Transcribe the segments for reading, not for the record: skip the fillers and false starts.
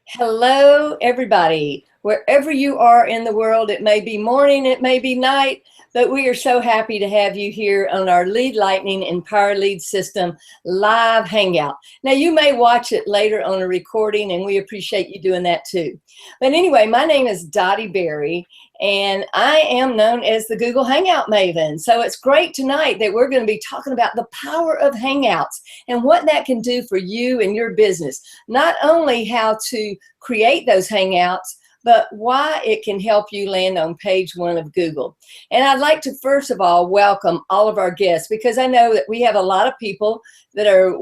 Hello, everybody. Wherever you are in the world, it may be morning, it may be night, but we are so happy to have you here on our Lead Lightning and Power Lead System live hangout. Now, you may watch it later on a recording, and we appreciate you doing that too. But anyway, my name is Dottie Berry, and I am known as the Google Hangout Maven. So it's great tonight that we're going to be talking about the power of Hangouts and what that can do for you and your business. Not only how to create those Hangouts, but why it can help you land on page one of Google. And I'd like to first of all welcome all of our guests, because I know that we have a lot of people that are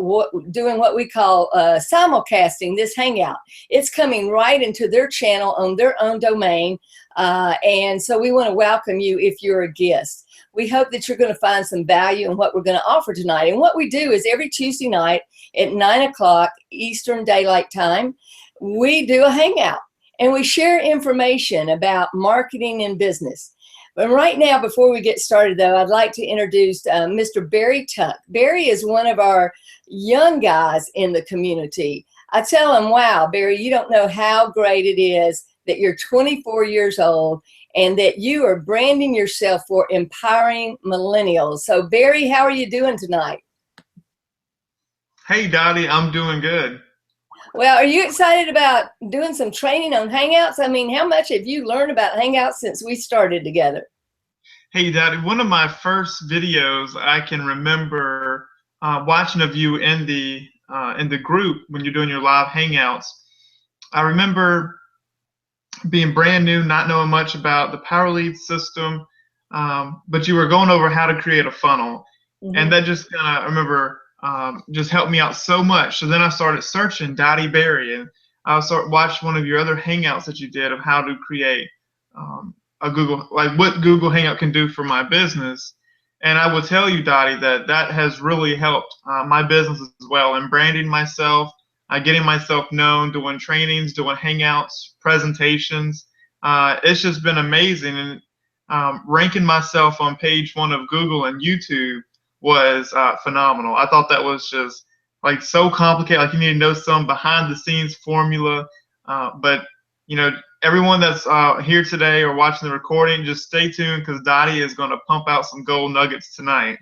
doing what we call simulcasting this Hangout. It's coming right into their channel on their own domain. And so we want to welcome you if you're a guest. We hope that you're going to find some value in what we're going to offer tonight. And what we do is every Tuesday night at 9 o'clock Eastern Daylight Time, we do a Hangout. And we share information about marketing and business. But right now, before we get started, though, I'd like to introduce Mr. Barry Tuck. Barry is one of our young guys in the community. I tell him, wow, Barry, you don't know how great it is that you're 24 years old and that you are branding yourself for empowering millennials. So, Barry, how are you doing tonight? Hey, Dottie, I'm doing good. Well, are you excited about doing some training on Hangouts? I mean, how much have you learned about Hangouts since we started together? Hey, Dottie, one of my first videos I can remember watching of you in the group when you're doing your live Hangouts. I remember being brand new, not knowing much about the Power Lead system, but you were going over how to create a funnel, and that just kind of I remember. Just helped me out so much. So then I started searching Dottie Berry, and I watched one of your other Hangouts that you did of how to create a Google, like what Google Hangout can do for my business. And I will tell you, Dottie, that has really helped my business as well in branding myself, getting myself known, doing trainings, doing Hangouts, presentations. It's just been amazing, and ranking myself on page one of Google and YouTube was phenomenal. I thought that was just like so complicated. Like you need to know some behind the scenes formula. But you know, everyone that's here today or watching the recording, just stay tuned because Dottie is going to pump out some gold nuggets tonight.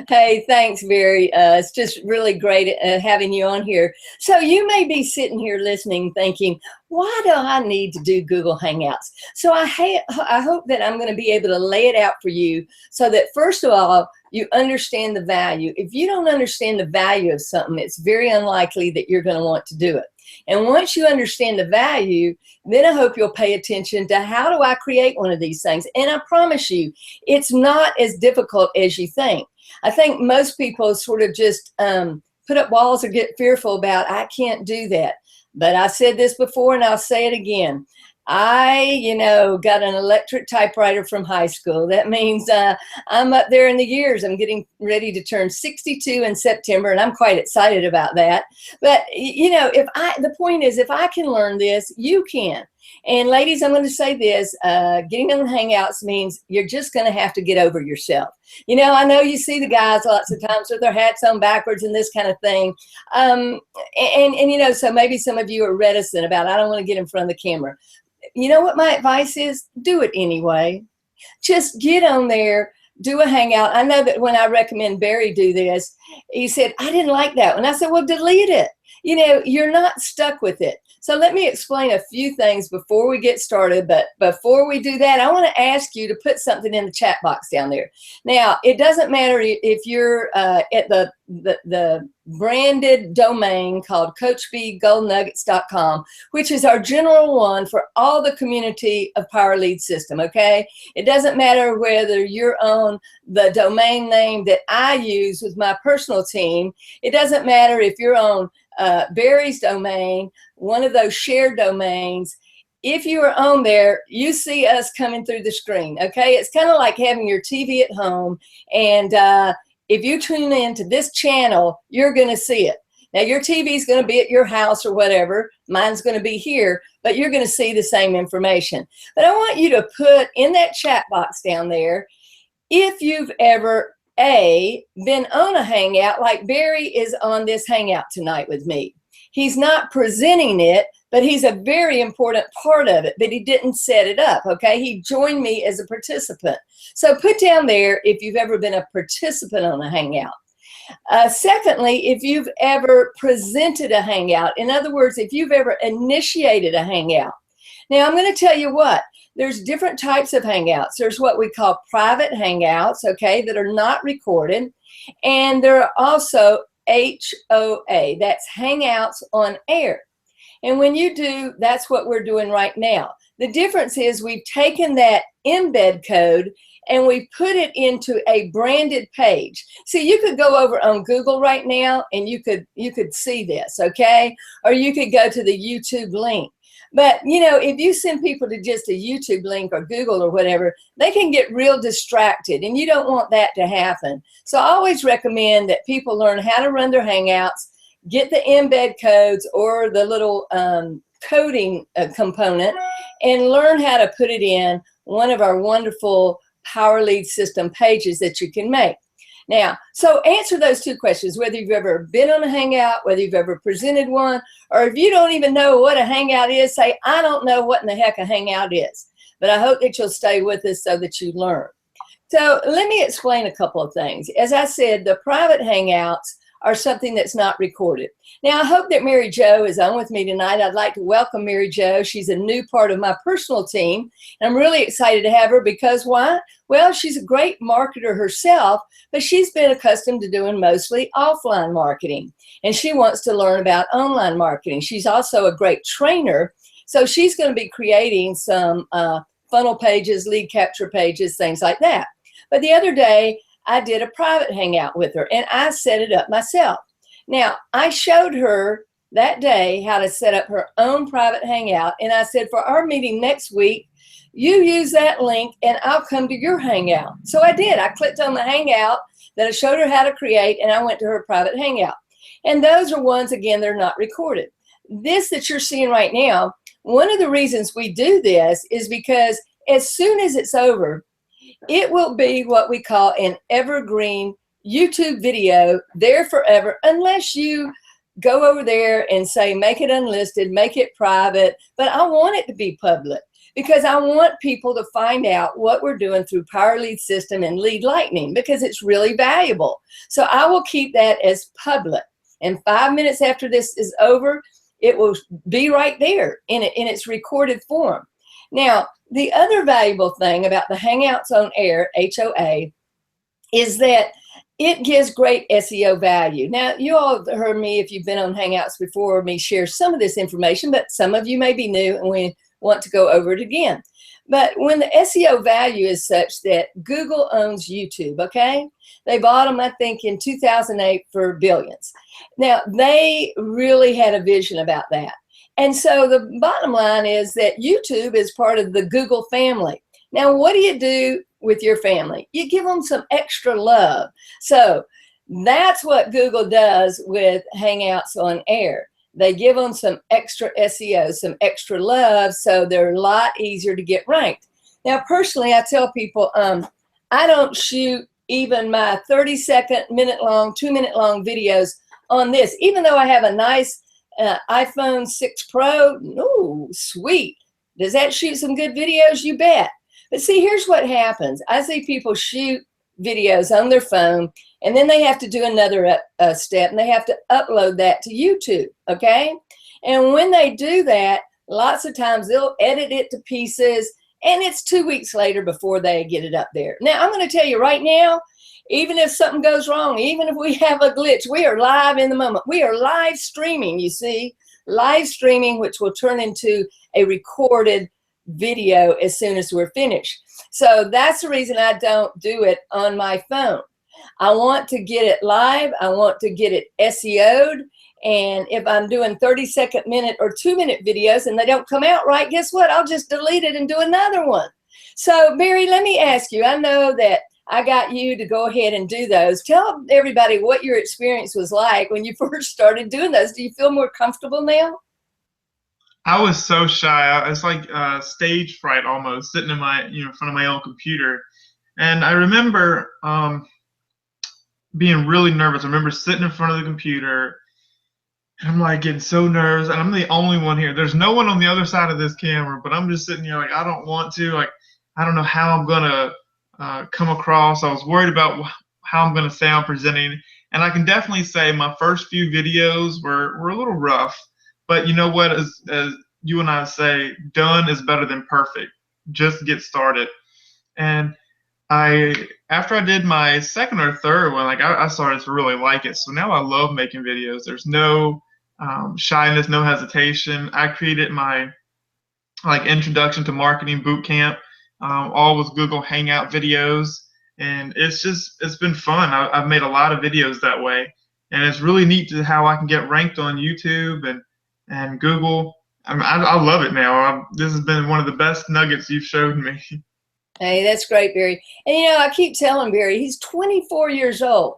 Hey, thanks, Barry. It's just really great having you on here. So you may be sitting here listening thinking, why do I need to do Google Hangouts? So I hope that I'm going to be able to lay it out for you so that, first of all, you understand the value. If you don't understand the value of something, it's very unlikely that you're going to want to do it. And once you understand the value, then I hope you'll pay attention to how do I create one of these things. And I promise you, it's not as difficult as you think. I think most people sort of just put up walls or get fearful about, I can't do that. But I said this before and I'll say it again. I got an electric typewriter from high school. That means I'm up there in the years. I'm getting ready to turn 62 in September, and I'm quite excited about that. But, the point is, if I can learn this, you can. And ladies, I'm going to say this, getting on Hangouts means you're just going to have to get over yourself. I know you see the guys lots of times with their hats on backwards and this kind of thing. So maybe some of you are reticent about, I don't want to get in front of the camera. You know what my advice is? Do it anyway. Just get on there, do a Hangout. I know that when I recommend Barry do this, he said, I didn't like that one. I said, well, delete it. You're not stuck with it. So let me explain a few things before we get started. But before we do that, I want to ask you to put something in the chat box down there. Now, it doesn't matter if you're at the branded domain called CoachBGoldNuggets.com, which is our general one for all the community of Power Lead System, okay? It doesn't matter whether you're on the domain name that I use with my personal team. It doesn't matter if you're on Barry's domain, one of those shared domains. If you are on there, you see us coming through the screen, okay? It's kind of like having your TV at home, and if you tune into this channel, you're going to see it. Now, your TV is going to be at your house or whatever. Mine's going to be here, but you're going to see the same information. But I want you to put in that chat box down there, if you've ever been on a Hangout, like Barry is on this Hangout tonight with me. He's not presenting it, but he's a very important part of it, but he didn't set it up, okay? He joined me as a participant. So put down there if you've ever been a participant on a Hangout. Secondly, if you've ever presented a Hangout, in other words, if you've ever initiated a Hangout. Now, I'm going to tell you what, there's different types of Hangouts. There's what we call private Hangouts, okay, that are not recorded. And there are also HOA, that's Hangouts on Air. And when you do, that's what we're doing right now. The difference is we've taken that embed code and we put it into a branded page. See, you could go over on Google right now and you could see this, okay? Or you could go to the YouTube link. But, you know, if you send people to just a YouTube link or Google or whatever, they can get real distracted, and you don't want that to happen. So I always recommend that people learn how to run their Hangouts, get the embed codes or the little coding component, and learn how to put it in one of our wonderful Power Lead system pages that you can make. Now, so answer those two questions, whether you've ever been on a Hangout, whether you've ever presented one, or if you don't even know what a Hangout is, say, I don't know what in the heck a Hangout is. But I hope that you'll stay with us so that you learn. So let me explain a couple of things. As I said, the private Hangouts are something that's not recorded. Now, I hope that Mary Jo is on with me tonight. I'd like to welcome Mary Jo. She's a new part of my personal team, and I'm really excited to have her because why? Well, she's a great marketer herself, but she's been accustomed to doing mostly offline marketing, and she wants to learn about online marketing. She's also a great trainer, so she's going to be creating some funnel pages, lead capture pages, things like that. But the other day, I did a private Hangout with her, and I set it up myself. Now, I showed her that day how to set up her own private Hangout, and I said, for our meeting next week, you use that link, and I'll come to your Hangout. So I did. I clicked on the Hangout that I showed her how to create, and I went to her private Hangout. And those are ones, again, they're not recorded. This that you're seeing right now, one of the reasons we do this is because as soon as it's over, it will be what we call an evergreen YouTube video there forever, unless you go over there and say, make it unlisted, make it private. But I want it to be public because I want people to find out what we're doing through Power Lead System and Lead Lightning because it's really valuable. So I will keep that as public. And 5 minutes after this is over, it will be right there in its recorded form. Now, the other valuable thing about the Hangouts on Air, HOA, is that it gives great SEO value. Now, you all have heard me, if you've been on Hangouts before, me share some of this information, but some of you may be new and we want to go over it again. But when the SEO value is such that Google owns YouTube, okay? They bought them, I think, in 2008 for billions. Now, they really had a vision about that. And so the bottom line is that YouTube is part of the Google family. Now, what do you do with your family? You give them some extra love. So that's what Google does with Hangouts on Air. They give them some extra SEO, some extra love, so they're a lot easier to get ranked. Now, personally, I tell people I don't shoot even my 30-second, minute-long, 2-minute-long videos on this, even though I have a nice iPhone 6 Pro. Ooh, sweet. Does that shoot some good videos? You bet. But see, here's what happens. I see people shoot videos on their phone, and then they have to do another step, and they have to upload that to YouTube, okay? And when they do that, lots of times they'll edit it to pieces, and it's 2 weeks later before they get it up there. Now, I'm going to tell you right now, even if something goes wrong, even if we have a glitch, we are live in the moment. We are live streaming, you see, live streaming, which will turn into a recorded video as soon as we're finished. So that's the reason I don't do it on my phone. I want to get it live. I want to get it SEO'd. And if I'm doing 30-second, minute, or 2-minute videos and they don't come out right, guess what? I'll just delete it and do another one. So, Mary, let me ask you, I know that I got you to go ahead and do those. Tell everybody what your experience was like when you first started doing those. Do you feel more comfortable now? I was so shy. It's like stage fright almost, sitting in my, in front of my own computer. And I remember being really nervous. I remember sitting in front of the computer, and I'm like getting so nervous, and I'm the only one here. There's no one on the other side of this camera, but I'm just sitting here like I don't want to. Like I don't know how I'm gonna come across. I was worried about how I'm gonna sound presenting, and I can definitely say my first few videos were a little rough. But you know what? As you and I say, done is better than perfect. Just get started. And after I did my second or third one, like I started to really like it. So now I love making videos. There's no shyness, no hesitation. I created my like introduction to marketing boot camp, all with Google Hangout videos, and it's been fun. I've made a lot of videos that way, and it's really neat to how I can get ranked on YouTube and Google. I love it now. This has been one of the best nuggets you've showed me. Hey, that's great, Barry. And I keep telling Barry, he's 24 years old.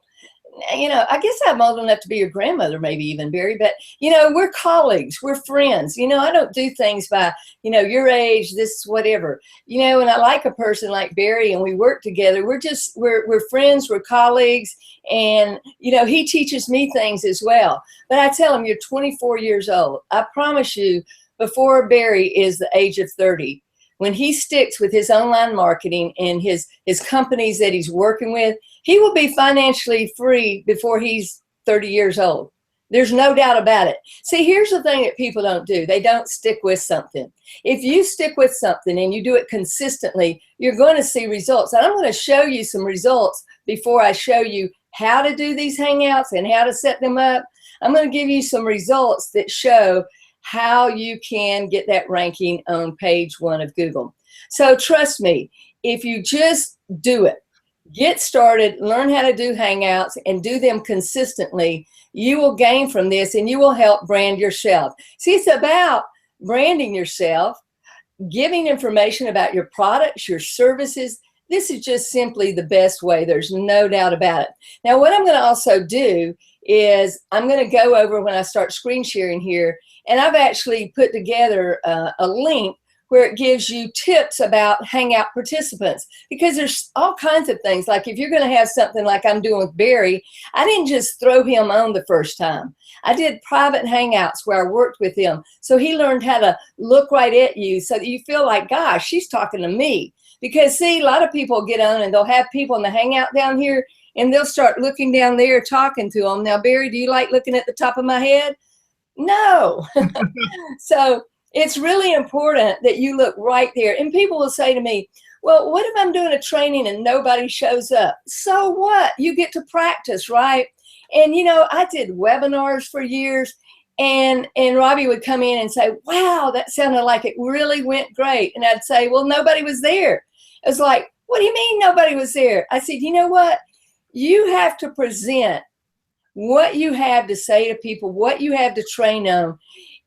I guess I'm old enough to be your grandmother, maybe even, Barry, but, we're colleagues, we're friends. I don't do things by, your age, this, whatever, and I like a person like Barry, and we work together. We're friends, we're colleagues, and, he teaches me things as well. But I tell him, you're 24 years old. I promise you, before Barry is the age of 30, when he sticks with his online marketing and his companies that he's working with, he will be financially free before he's 30 years old. There's no doubt about it. See, here's the thing that people don't do. They don't stick with something. If you stick with something and you do it consistently, you're going to see results. And I'm going to show you some results before I show you how to do these Hangouts and how to set them up. I'm going to give you some results that show how you can get that ranking on page 1 of Google. So trust me, if you just do it, get started, learn how to do Hangouts and do them consistently, you will gain from this and you will help brand yourself. See, it's about branding yourself, giving information about your products, your services. This is just simply the best way. There's no doubt about it. Now, what I'm going to also do is I'm going to go over when I start screen sharing here, and I've actually put together a link where it gives you tips about Hangout participants, because there's all kinds of things. Like if you're going to have something like I'm doing with Barry, I didn't just throw him on the first time. I did private Hangouts where I worked with him. So he learned how to look right at you so that you feel like, gosh, she's talking to me. Because see, a lot of people get on and they'll have people in the Hangout down here and they'll start looking down there talking to them. Now, Barry, do you like looking at the top of my head? No. So it's really important that you look right there. And people will say to me, well, what if I'm doing a training and nobody shows up? So what? You get to practice, right? And, I did webinars for years, and Robbie would come in and say, wow, that sounded like it really went great. And I'd say, well, nobody was there. It was like, what do you mean nobody was there? I said, you know what? You have to present what you have to say to people, what you have to train on,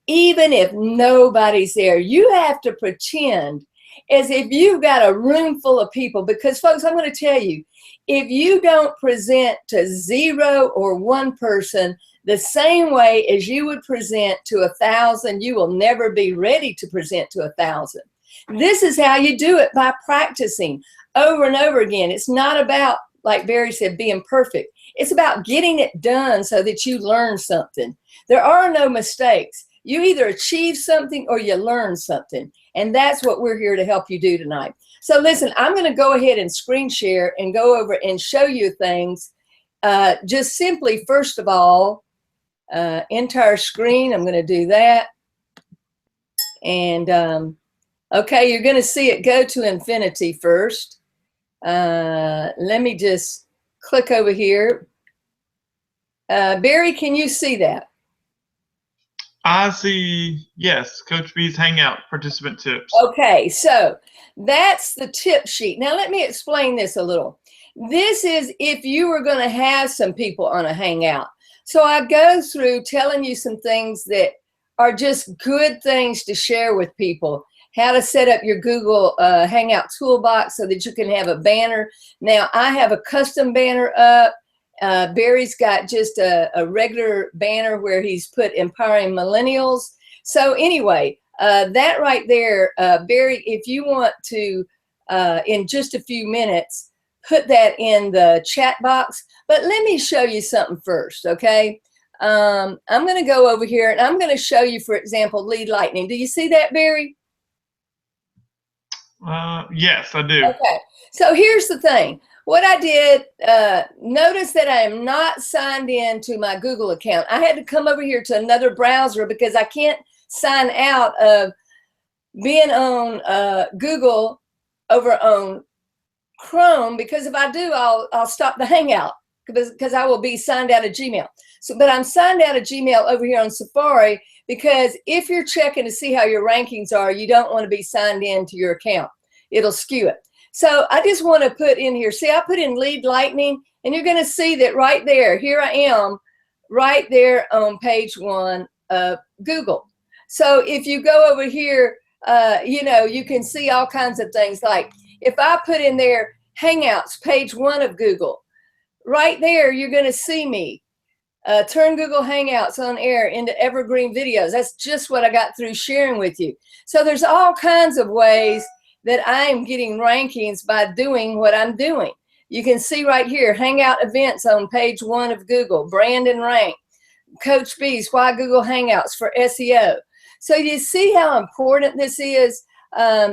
even if nobody's there. You have to pretend as if you've got a room full of people, because folks, I'm going to tell you, if you don't present to 0 or 1 person the same way as you would present to 1,000, you will never be ready to present to 1,000. This is how you do it, by practicing over and over again. It's not about, like Barry said, being perfect. It's about getting it done so that you learn something. There are no mistakes. You either achieve something or you learn something. And that's what we're here to help you do tonight. So listen, I'm going to go ahead and screen share and go over and show you things. Just simply, first of all, entire screen. I'm going to do that. And okay, you're going to see it go to infinity first. Let me just click over here. Barry, can you see that? I see, yes, Coach B's Hangout participant tips. Okay, so that's the tip sheet. Now let me explain this a little. This is if you were going to have some people on a Hangout. So I go through telling you some things that are just good things to share with people. How to set up your Google Hangout toolbox so that you can have a banner. Now I have a custom banner up. Barry's got just a regular banner where he's put empowering millennials. So anyway, that right there, Barry, if you want to, in just a few minutes, put that in the chat box. But let me show you something first, okay? I'm going to go over here and I'm going to show you, for example, lead lightning. Do you see that, Barry? Yes, I do. Okay, so here's the thing. What I did, notice that I am not signed in to my Google account. I had to come over here to another browser because I can't sign out of being on Google over on Chrome, because if I do, I'll stop the Hangout because I will be signed out of Gmail. So, but I'm signed out of Gmail over here on Safari, because if you're checking to see how your rankings are, you don't want to be signed in to your account. It'll skew it. So I just want to put in here, see, I put in lead lightning, and you're going to see that right there, here I am, right there on page 1 of Google. So if you go over here, you know, you can see all kinds of things. Like if I put in there Hangouts, page 1 of Google, right there, you're going to see me. Turn Google Hangouts on air into evergreen videos. That's just what I got through sharing with you. So there's all kinds of ways that I'm getting rankings by doing what I'm doing. You can see right here, Hangout events on page 1 of Google, brand and rank, Coach B's Why Google Hangouts for SEO. So you see how important this is.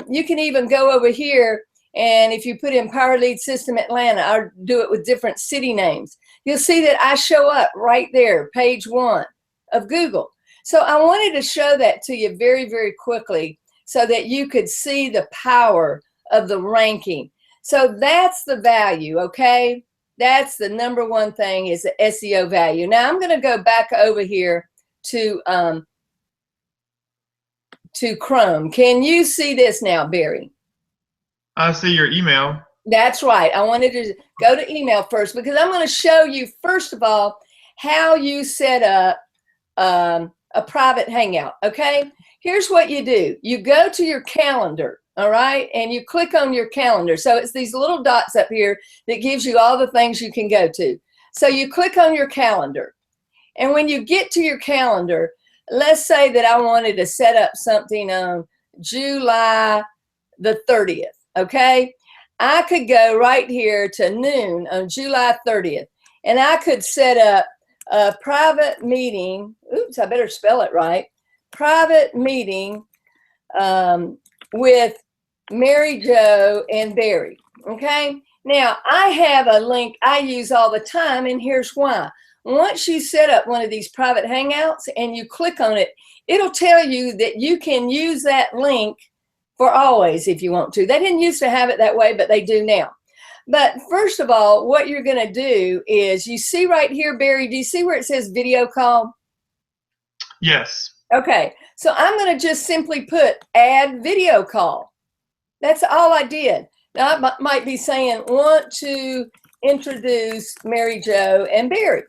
You can even go over here, and if you put in Power Lead System Atlanta, I'll do it with different city names. You'll see that I show up right there, page 1 of Google. So I wanted to show that to you very, very quickly so that you could see the power of the ranking. So that's the value, okay? That's the number one thing, is the SEO value. Now I'm going to go back over here to Chrome. Can you see this now, Barry? I see your email. That's right. I wanted to go to email first because I'm going to show you, first of all, how you set up a private Hangout, okay? Here's what you do. You go to your calendar, all right, and you click on your calendar. So it's these little dots up here that gives you all the things you can go to. So you click on your calendar, and when you get to your calendar, let's say that I wanted to set up something on July the 30th, okay? I could go right here to noon on July 30th, and I could set up a private meeting. Oops, I better spell it right. Private meeting with Mary Jo and Barry, okay? Now, I have a link I use all the time, and here's why. Once you set up one of these private Hangouts and you click on it, it'll tell you that you can use that link for always if you want to. They didn't used to have it that way, but they do now. But first of all, what you're going to do is, you see right here, Barry, do you see where it says video call? Yes. Okay, so I'm going to just simply put add video call. That's all I did. Now I might be saying, want to introduce Mary Jo and Barry.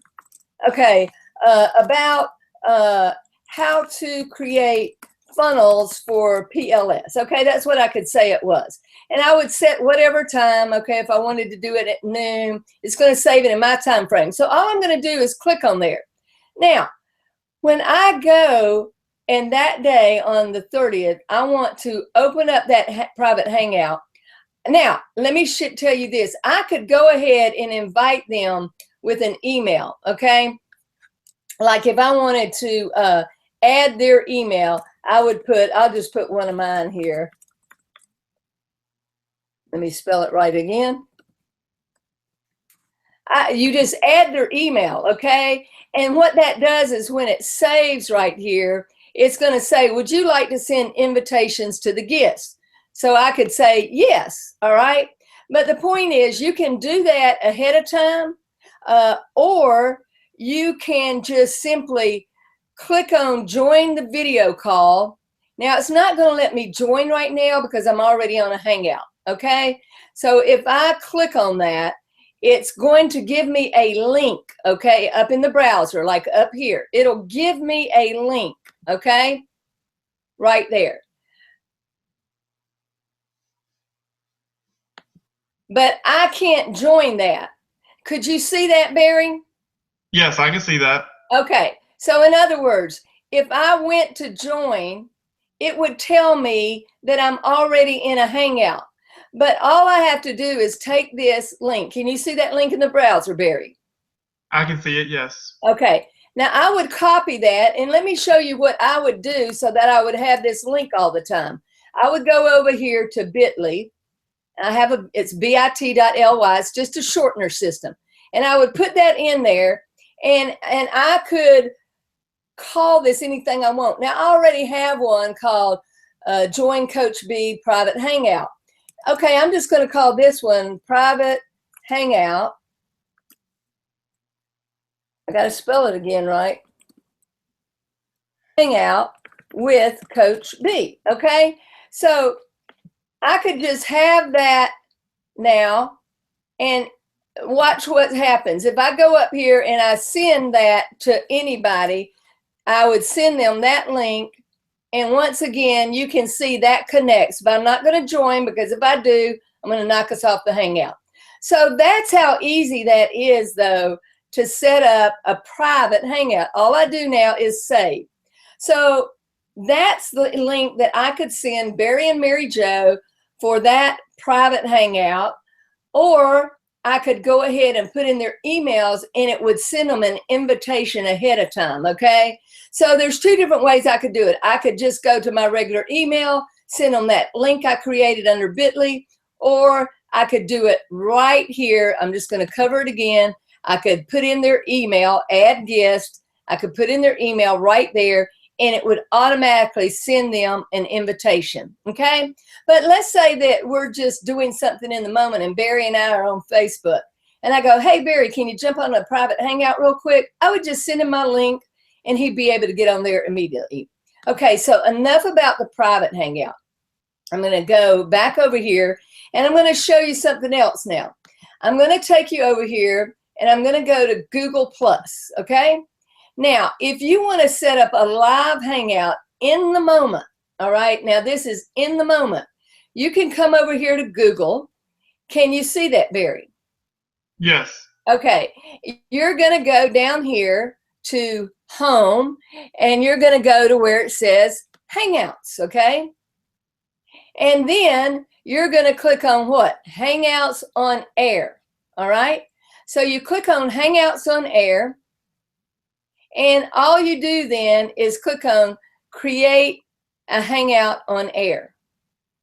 Okay, about how to create funnels for PLS. Okay, that's what I could say it was. And I would set whatever time, okay, if I wanted to do it at noon, it's going to save it in my time frame. So all I'm going to do is click on there. Now, when I go and that day on the 30th, I want to open up that private Hangout. Now, let me tell you this. I could go ahead and invite them with an email, okay? Like if I wanted to add their email, I'll just put one of mine here. Let me spell it right again. You just add their email, okay? And what that does is when it saves right here, it's going to say, would you like to send invitations to the guests? So I could say yes, all right? But the point is, you can do that ahead of time, or you can just simply click on join the video call. Now, it's not going to let me join right now because I'm already on a Hangout, okay? So if I click on that, it's going to give me a link, okay, up in the browser, like up here. It'll give me a link, okay, right there. But I can't join that. Could you see that, Barry? Yes, I can see that. Okay, so in other words, if I went to join, it would tell me that I'm already in a Hangout. But all I have to do is take this link. Can you see that link in the browser, Barry? I can see it, yes. Okay. Now I would copy that, and let me show you what I would do so that I would have this link all the time. I would go over here to bit.ly. It's bit.ly. It's just a shortener system. And I would put that in there, and I could call this anything I want. Now I already have one called Join Coach B Private Hangout. Okay, I'm just going to call this one Private Hangout. I got to spell it again, right? Hangout with Coach B. Okay, so I could just have that now and watch what happens. If I go up here and I send that to anybody, I would send them that link. And once again, you can see that connects. But I'm not going to join, because if I do, I'm going to knock us off the Hangout. So that's how easy that is, though, to set up a private Hangout. All I do now is save. So that's the link that I could send Barry and Mary Jo for that private Hangout, or I could go ahead and put in their emails and it would send them an invitation ahead of time, okay? So there's two different ways I could do it. I could just go to my regular email, send them that link I created under bit.ly, or I could do it right here. I'm just going to cover it again. I could put in their email, add guest. I could put in their email right there, and it would automatically send them an invitation, okay? But let's say that we're just doing something in the moment, and Barry and I are on Facebook, and I go, hey, Barry, can you jump on a private Hangout real quick? I would just send him my link, and he'd be able to get on there immediately. Okay, so enough about the private Hangout. I'm going to go back over here, and I'm going to show you something else now. I'm going to take you over here, and I'm going to go to Google+, okay? Now, if you want to set up a live Hangout in the moment, all right, now this is in the moment, you can come over here to Google. Can you see that, Barry? Yes. Okay, you're going to go down here to Home, and you're going to go to where it says Hangouts, okay? And then you're going to click on what? Hangouts on Air, all right? So you click on Hangouts on Air, and all you do then is click on Create a Hangout on Air.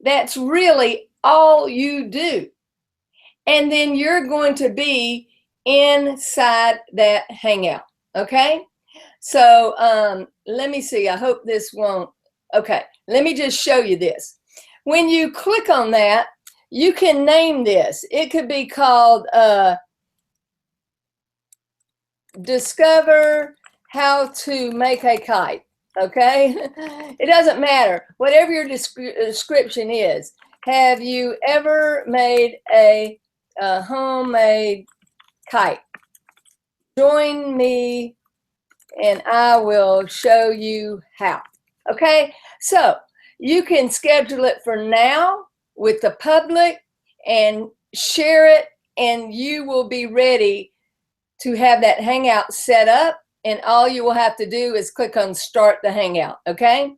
That's really all you do. And then you're going to be inside that Hangout, okay? So let me see. I hope this won't. Okay, let me just show you this. When you click on that, you can name this. It could be called Discover How to Make a Kite, okay? It doesn't matter. Whatever your description is. Have you ever made a homemade kite? Join me and I will show you how, okay? So you can schedule it for now with the public and share it, and you will be ready to have that Hangout set up, and all you will have to do is click on Start the Hangout, okay?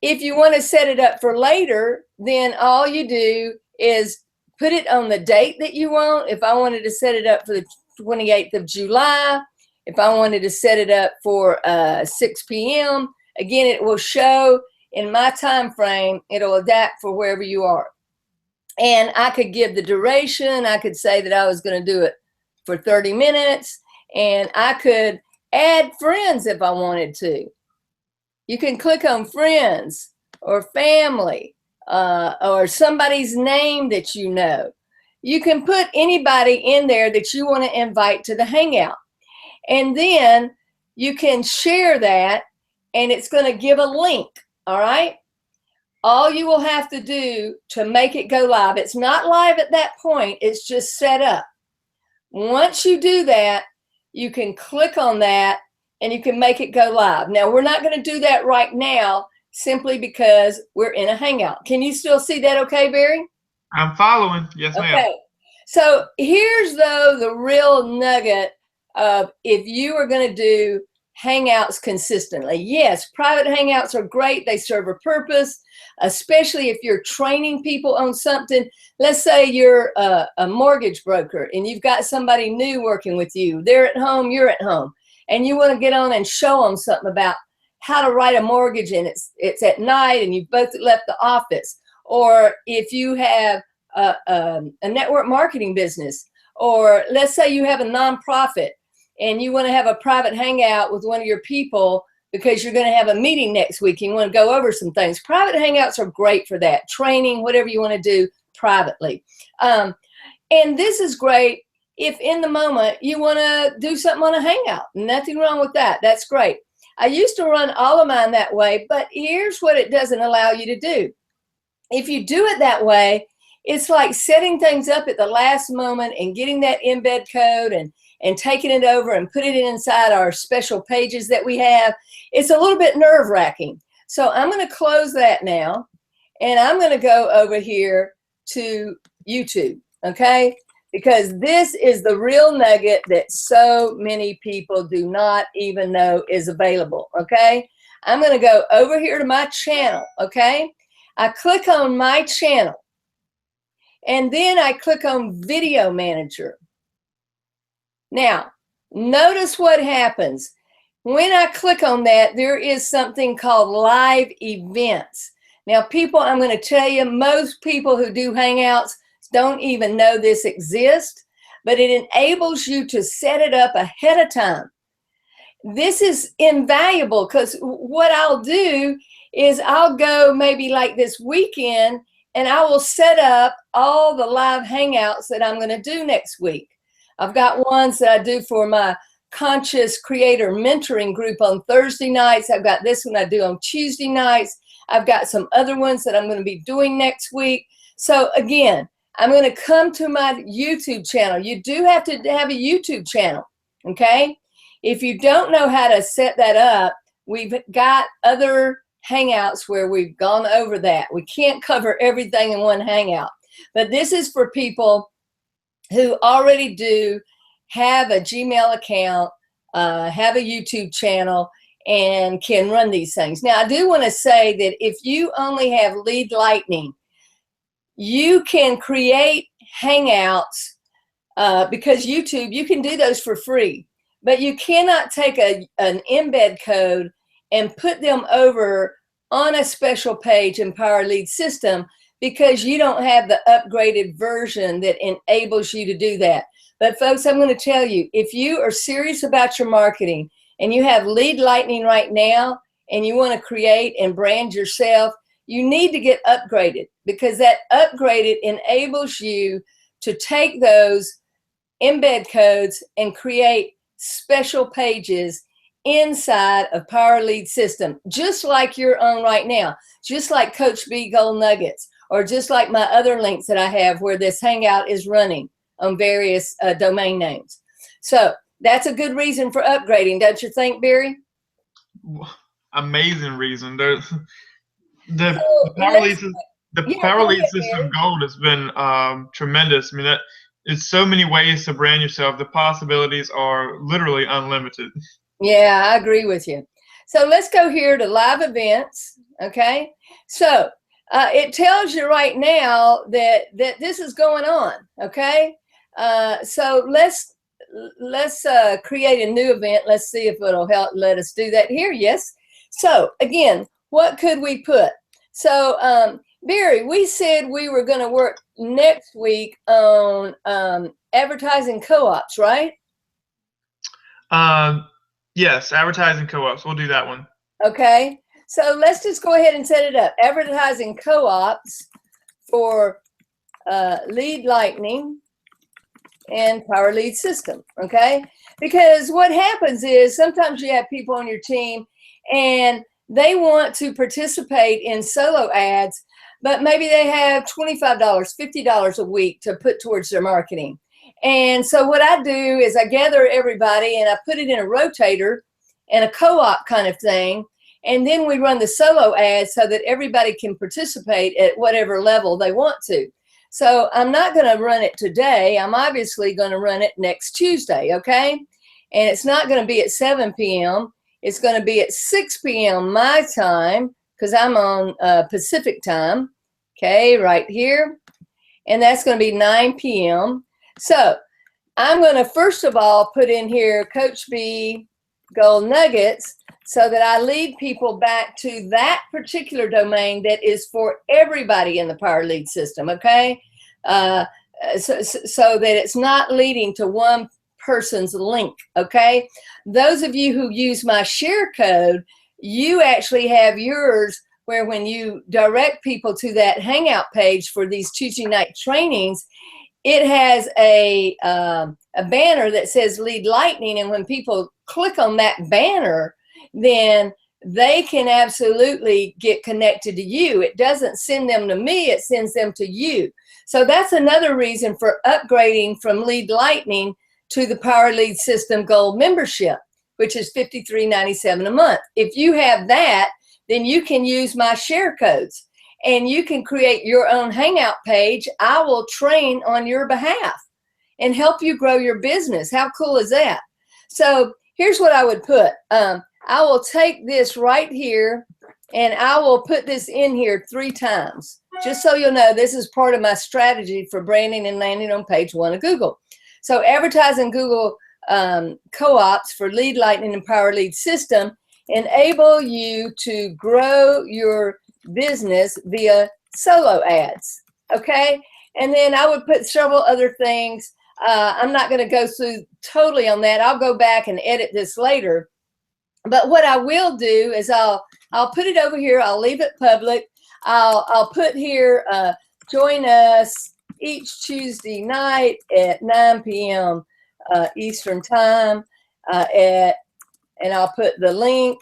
If you want to set it up for later, then all you do is put it on the date that you want. If I wanted to set it up for the 28th of July, if I wanted to set it up for 6 p.m., again, it will show in my time frame. It'll adapt for wherever you are. And I could give the duration. I could say that I was going to do it for 30 minutes, and I could add friends if I wanted to. You can click on friends or family or somebody's name that you know. You can put anybody in there that you want to invite to the Hangout. And then you can share that, and it's going to give a link, all right? All you will have to do to make it go live, it's not live at that point, it's just set up. Once you do that, you can click on that and you can make it go live. Now, we're not going to do that right now simply because we're in a Hangout. Can you still see that okay, Barry? I'm following. Yes, ma'am. Okay. So here's, though, the real nugget of if you are going to do Hangouts consistently. Yes, private Hangouts are great. They serve a purpose, especially if you're training people on something. Let's say you're a mortgage broker and you've got somebody new working with you. They're at home, you're at home, and you want to get on and show them something about how to write a mortgage, and it's at night and you've both left the office. Or if you have a network marketing business, or let's say you have a nonprofit and you want to have a private hangout with one of your people because you're going to have a meeting next week and you want to go over some things. Private hangouts are great for that. Training, whatever you want to do privately. And this is great if in the moment you want to do something on a hangout. Nothing wrong with that. That's great. I used to run all of mine that way, but here's what it doesn't allow you to do. If you do it that way, it's like setting things up at the last moment and getting that embed code and taking it over and putting it inside our special pages that we have. It's a little bit nerve-wracking. So I'm going to close that now, and I'm going to go over here to YouTube, okay? Because this is the real nugget that so many people do not even know is available, okay? I'm going to go over here to my channel, okay? I click on my channel, and then I click on Video Manager. Now, notice what happens. When I click on that, there is something called live events. Now, people, I'm going to tell you, most people who do Hangouts don't even know this exists, but it enables you to set it up ahead of time. This is invaluable because what I'll do is I'll go maybe like this weekend and I will set up all the live Hangouts that I'm going to do next week. I've got ones that I do for my Conscious Creator Mentoring group on Thursday nights. I've got this one I do on Tuesday nights. I've got some other ones that I'm going to be doing next week. So again, I'm going to come to my YouTube channel. You do have to have a YouTube channel, okay? If you don't know how to set that up, we've got other Hangouts where we've gone over that. We can't cover everything in one Hangout. But this is for people who already do have a Gmail account, have a YouTube channel, and can run these things. Now, I do want to say that if you only have Lead Lightning, you can create Hangouts because YouTube, you can do those for free, but you cannot take an embed code and put them over on a special page in Power Lead System because you don't have the upgraded version that enables you to do that. But folks, I'm going to tell you, if you are serious about your marketing and you have Lead Lightning right now and you want to create and brand yourself, you need to get upgraded because that upgraded enables you to take those embed codes and create special pages inside of Power Lead System, just like you're on right now, just like Coach B Gold Nuggets, or just like my other links that I have where this Hangout is running on various domain names. So that's a good reason for upgrading, don't you think, Barry? Amazing reason. The Power Lead System Gold has been tremendous. I mean, it's so many ways to brand yourself. The possibilities are literally unlimited. Yeah, I agree with you. So let's go here to live events. Okay. So it tells you right now that this is going on. Okay. So let's create a new event. Let's see if it'll help let us do that here. Yes. So again, what could we put? So Barry, we said we were going to work next week on advertising co-ops, right? Yes, advertising co-ops. We'll do that one. Okay. So let's just go ahead and set it up. Advertising co-ops for Lead Lightning and Power Lead System. Okay. Because what happens is sometimes you have people on your team and they want to participate in solo ads, but maybe they have $25, $50 a week to put towards their marketing. And so what I do is I gather everybody and I put it in a rotator and a co-op kind of thing. And then we run the solo ads so that everybody can participate at whatever level they want to. So I'm not going to run it today. I'm obviously going to run it next Tuesday, okay? And it's not going to be at 7 p.m. It's going to be at 6 p.m. my time, because I'm on Pacific time. Okay, right here. And that's going to be 9 p.m. So I'm going to first of all put in here Coach B Gold Nuggets, so that I lead people back to that particular domain that is for everybody in the Power Lead system, okay? So that it's not leading to one person's link, okay? Those of you who use my share code, you actually have yours where when you direct people to that Hangout page for these Tuesday night trainings, it has a banner that says Lead Lightning, and when people click on that banner, then they can absolutely get connected to you. It doesn't send them to me, it sends them to you. So that's another reason for upgrading from Lead Lightning to the Power Lead System Gold membership, which is $53.97 a month. If you have that, then you can use my share codes and you can create your own Hangout page. I will train on your behalf and help you grow your business. How cool is that? So here's what I would put. I will take this right here and I will put this in here 3 times. Just so you'll know, this is part of my strategy for branding and landing on page 1 of Google. So advertising Google co-ops for Lead Lightning and Power Lead System enable you to grow your business via solo ads, okay? And then I would put several other things. I'm not going to go through totally on that. I'll go back and edit this later. But what I will do is I'll put it over here. I'll leave it public. I'll put here, join us each Tuesday night at 9 p.m. Eastern time and I'll put the link,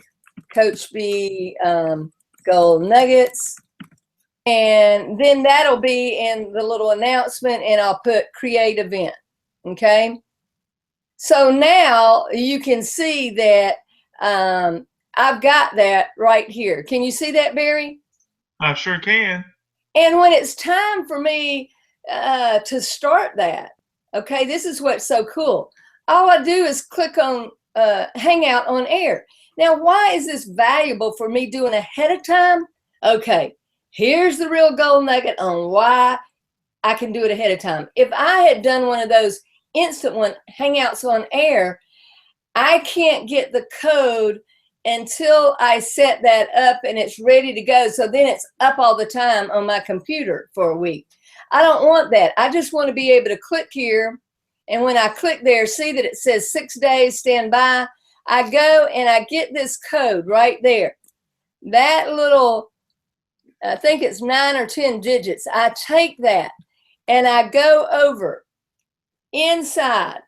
Coach B Gold Nuggets. And then that'll be in the little announcement, and I'll put create event, okay? So now you can see that I've got that right here. Can you see that, Barry? I sure can. And when it's time for me to start that, okay, this is what's so cool. All I do is click on Hangout on air. Now, why is this valuable for me doing ahead of time? Okay, here's the real gold nugget on why I can do it ahead of time. If I had done one of those instant Hangouts on air, I can't get the code until I set that up and it's ready to go. So then it's up all the time on my computer for a week. I don't want that. I just want to be able to click here. And when I click there, see that it says 6 days, stand by. I go and I get this code right there. That little, I think it's 9 or 10 digits. I take that and I go over inside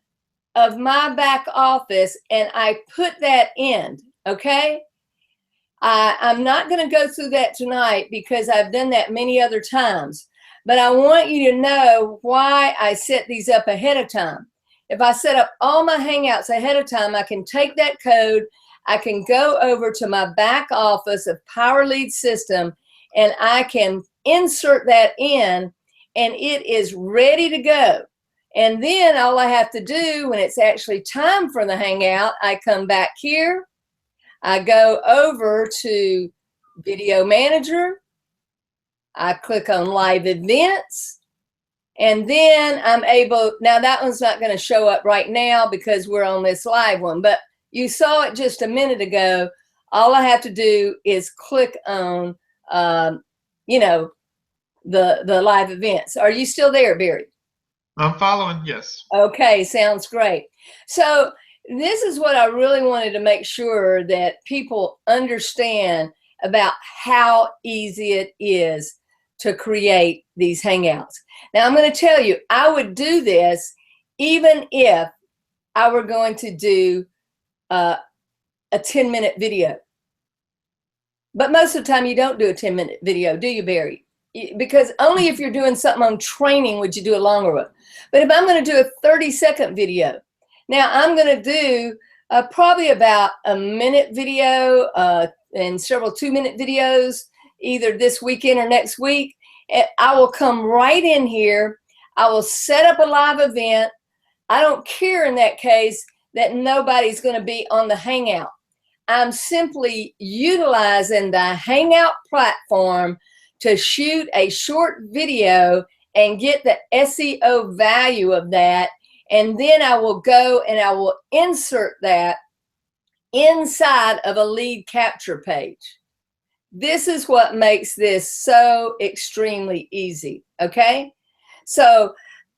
of my back office and I put that in, okay? I'm not going to go through that tonight because I've done that many other times, but I want you to know why I set these up ahead of time. If I set up all my Hangouts ahead of time, I can take that code, I can go over to my back office of Power Lead System, and I can insert that in, and it is ready to go. And then all I have to do when it's actually time for the Hangout, I come back here, I go over to Video Manager, I click on Live Events, and then I'm able, now that one's not going to show up right now because we're on this live one, but you saw it just a minute ago. All I have to do is click on, you know, the live events. Are you still there, Barry? I'm following, yes. Okay, sounds great. So this is what I really wanted to make sure that people understand about how easy it is to create these Hangouts. Now, I'm going to tell you, I would do this even if I were going to do a 10-minute video. But most of the time, you don't do a 10-minute video, do you, Barry? Because only if you're doing something on training would you do a longer one. But if I'm going to do a 30-second video, now I'm going to do probably about a minute video and several 2-minute videos, either this weekend or next week. And I will come right in here. I will set up a live event. I don't care in that case that nobody's going to be on the Hangout. I'm simply utilizing the Hangout platform to shoot a short video and get the SEO value of that. And then I will go and I will insert that inside of a lead capture page. This is what makes this so extremely easy, okay? So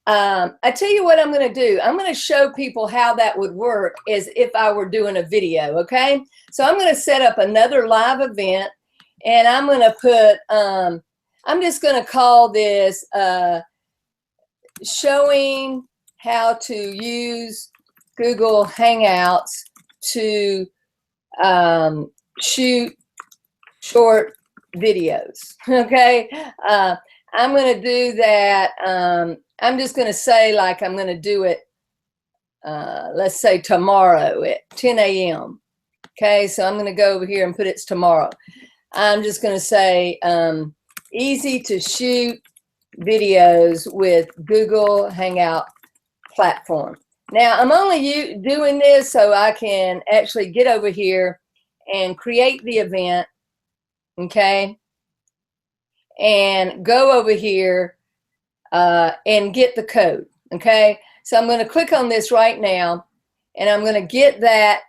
I tell you what I'm going to do. I'm going to show people how that would work as if I were doing a video, okay? So I'm going to set up another live event, and I'm going to put, I'm just going to call this showing how to use Google Hangouts to shoot short videos, okay? I'm going to do that. I'm just going to say, like, I'm going to do it, let's say tomorrow at 10 a.m. Okay, so I'm going to go over here and put it's tomorrow. I'm just going to say easy to shoot videos with Google Hangout platform. Now, I'm only doing this so I can actually get over here and create the event, okay, and go over here and get the code, okay? So I'm going to click on this right now, and I'm going to get that.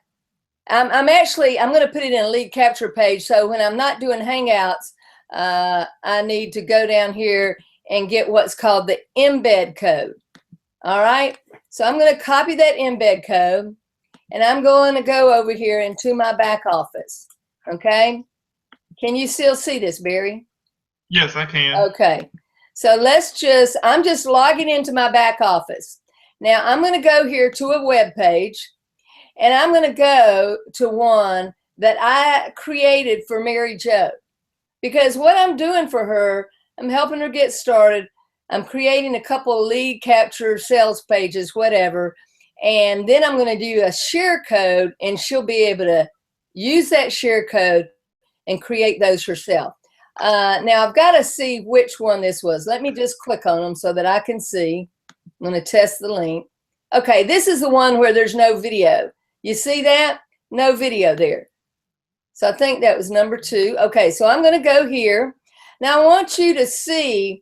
I'm going to put it in a lead capture page, so when I'm not doing Hangouts, I need to go down here and get what's called the embed code. All right, so I'm going to copy that embed code, and I'm going to go over here into my back office, okay? Can you still see this, Barry? Yes, I can. Okay, so I'm just logging into my back office. Now I'm going to go here to a web page, and I'm going to go to one that I created for Mary Jo, because what I'm doing for her, I'm helping her get started. I'm creating a couple of lead capture sales pages, whatever, and then I'm going to do a share code, and she'll be able to use that share code and create those herself. Now I've got to see which one this was. Let me just click on them so that I can see. I'm going to test the link. Okay, this is the one where there's no video. You see that? No video there. So I think that was number 2. Okay, so I'm going to go here. Now I want you to see,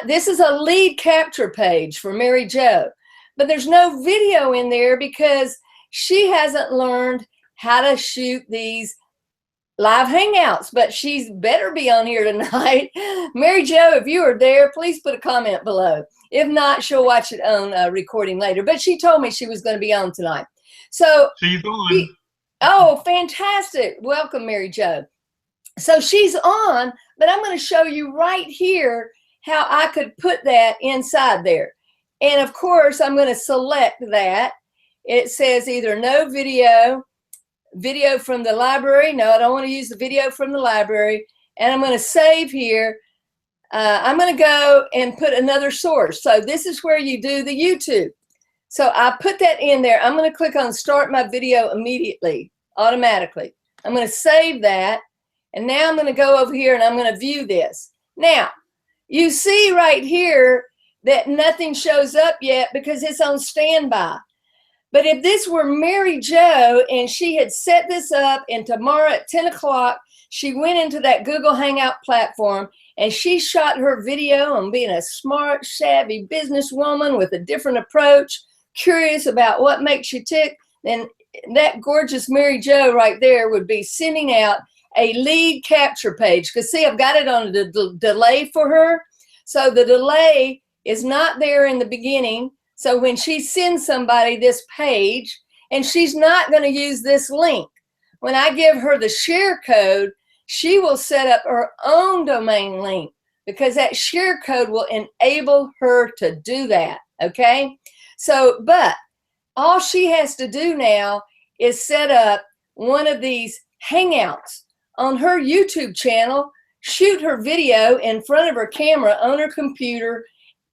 this is a lead capture page for Mary Jo, but there's no video in there because she hasn't learned how to shoot these live Hangouts, but she's better be on here tonight. Mary Jo, if you are there, please put a comment below. If not, she'll watch it on recording later, but she told me she was going to be on tonight. So she's on. Oh, fantastic. Welcome, Mary Jo. So she's on, but I'm going to show you right here how I could put that inside there. And of course, I'm going to select that. It says either no video from the library. No, I don't want to use the video from the library. And I'm going to save here. I'm going to go and put another source. So this is where you do the YouTube. So I put that in there. I'm going to click on start my video immediately, automatically. I'm going to save that. And now I'm going to go over here and I'm going to view this. Now, you see right here that nothing shows up yet because it's on standby. But if this were Mary Jo and she had set this up and tomorrow at 10 o'clock, she went into that Google Hangout platform and she shot her video on being a smart, savvy businesswoman with a different approach, curious about what makes you tick, then that gorgeous Mary Jo right there would be sending out a lead capture page. Because see, I've got it on the delay for her. So the delay is not there in the beginning. So when she sends somebody this page, and she's not going to use this link, when I give her the share code, she will set up her own domain link because that share code will enable her to do that, okay? So, but all she has to do now is set up one of these Hangouts on her YouTube channel, shoot her video in front of her camera on her computer,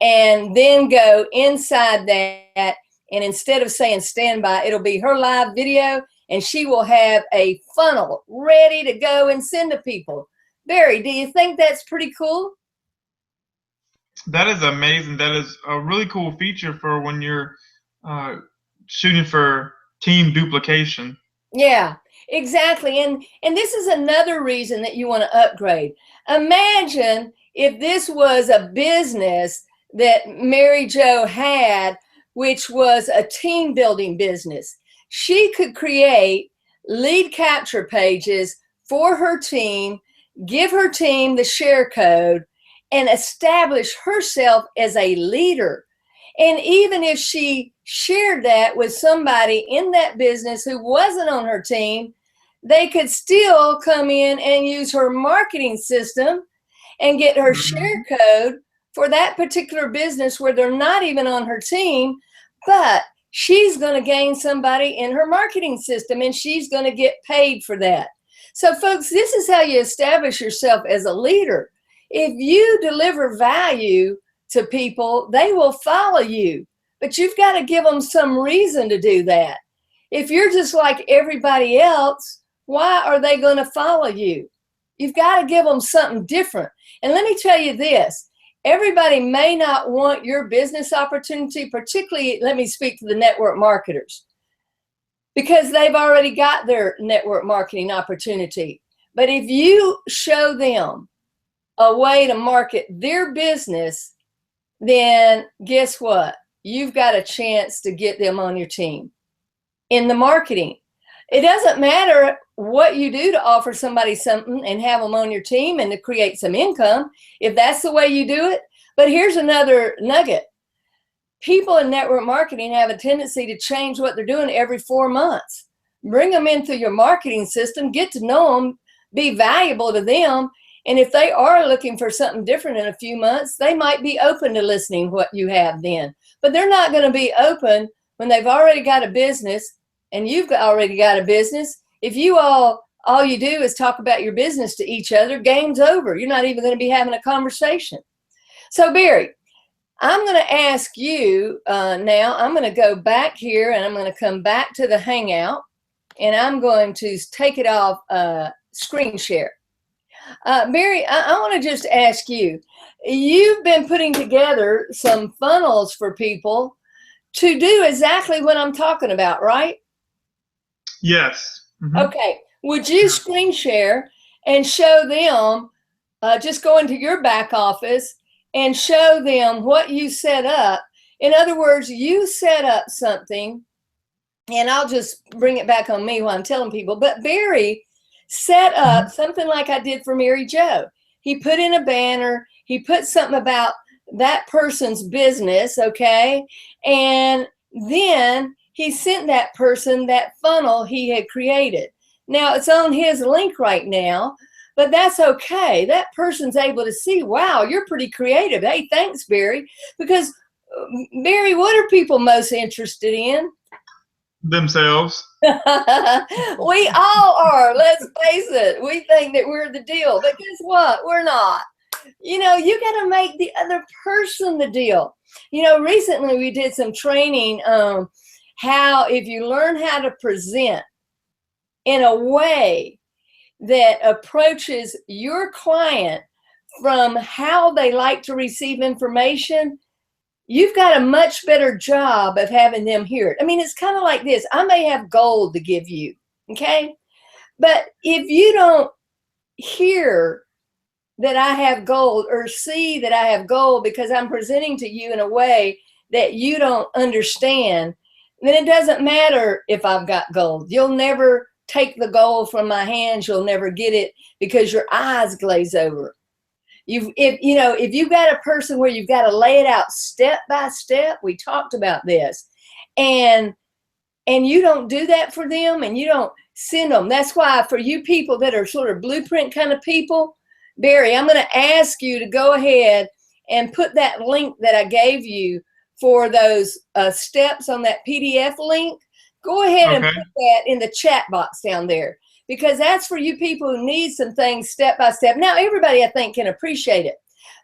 and then go inside that. And instead of saying standby, it'll be her live video, and she will have a funnel ready to go and send to people. Barry, do you think that's pretty cool? That is amazing. That is a really cool feature for when you're shooting for team duplication. Yeah. Exactly. And this is another reason that you want to upgrade. Imagine if this was a business that Mary Jo had, which was a team building business. She could create lead capture pages for her team, give her team the share code, and establish herself as a leader. And even if she shared that with somebody in that business who wasn't on her team, they could still come in and use her marketing system and get her share code for that particular business where they're not even on her team, but she's going to gain somebody in her marketing system and she's going to get paid for that. So folks, this is how you establish yourself as a leader. If you deliver value to people, they will follow you, but you've got to give them some reason to do that. If you're just like everybody else, why are they going to follow you? You've got to give them something different. And let me tell you this, everybody may not want your business opportunity, particularly, let me speak to the network marketers, because they've already got their network marketing opportunity. But if you show them a way to market their business, then guess what? You've got a chance to get them on your team in the marketing. It doesn't matter what you do to offer somebody something and have them on your team and to create some income, if that's the way you do it. But here's another nugget. People in network marketing have a tendency to change what they're doing every 4 months. Bring them into your marketing system, get to know them, be valuable to them. And if they are looking for something different in a few months, they might be open to listening what you have then. But they're not going to be open when they've already got a business and you've already got a business. If you all you do is talk about your business to each other, game's over. You're not even going to be having a conversation. So Barry, I'm going to ask you now, I'm going to go back here and I'm going to come back to the Hangout and I'm going to take it off screen share. Barry, I want to just ask you, you've been putting together some funnels for people to do exactly what I'm talking about, right? Yes. Mm-hmm. Okay. Would you screen share and show them, just go into your back office and show them what you set up? In other words, you set up something, and I'll just bring it back on me while I'm telling people, but Barry set up something like I did for Mary Jo. He put in a banner, he put something about that person's business, okay? And then he sent that person that funnel he had created. Now it's on his link right now, but that's okay. That person's able to see, wow, you're pretty creative. Hey, thanks, Barry. Because Barry, what are people most interested in? Themselves. We all are, let's face it. We think that we're the deal, but guess what? We're not. You know, you got to make the other person the deal. You know, recently we did some training how if you learn how to present in a way that approaches your client from how they like to receive information, you've got a much better job of having them hear it. I mean, it's kind of like this. I may have gold to give you, okay? But if you don't hear that I have gold or see that I have gold because I'm presenting to you in a way that you don't understand, then it doesn't matter if I've got gold. You'll never take the gold from my hands. You'll never get it because your eyes glaze over. If you've got a person where you've got to lay it out step by step, we talked about this, and you don't do that for them and you don't send them. That's why for you people that are sort of blueprint kind of people, Barry, I'm going to ask you to go ahead and put that link that I gave you for those steps on that PDF link. Go ahead and put that in the chat box down there, because that's for you people who need some things step by step. Now, everybody, I think, can appreciate it.